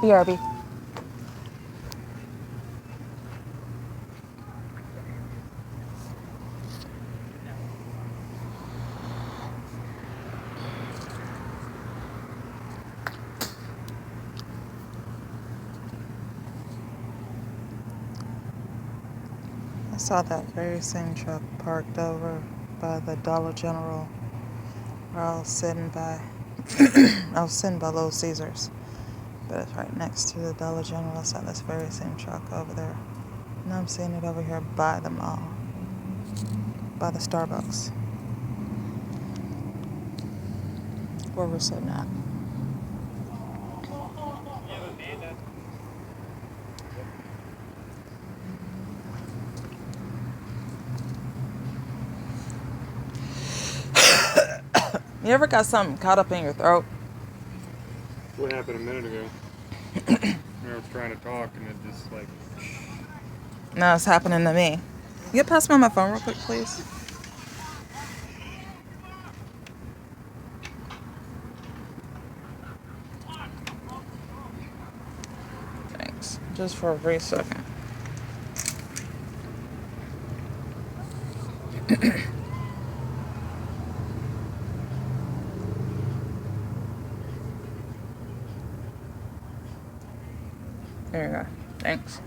BRB. I saw that very same truck parked over by the Dollar General where I was sitting by. I was sitting by Little Caesars, but it's right next to the Dollar General. I saw this very same truck over there. Now I'm seeing it over here by the mall, by the Starbucks, where we're sitting at. You ever got something caught up in your throat? What happened a minute ago? I was trying to talk and it just like... No, it's happening to me. You can pass me my phone real quick, please? Thanks. Just for a brief second. There you go. Thanks.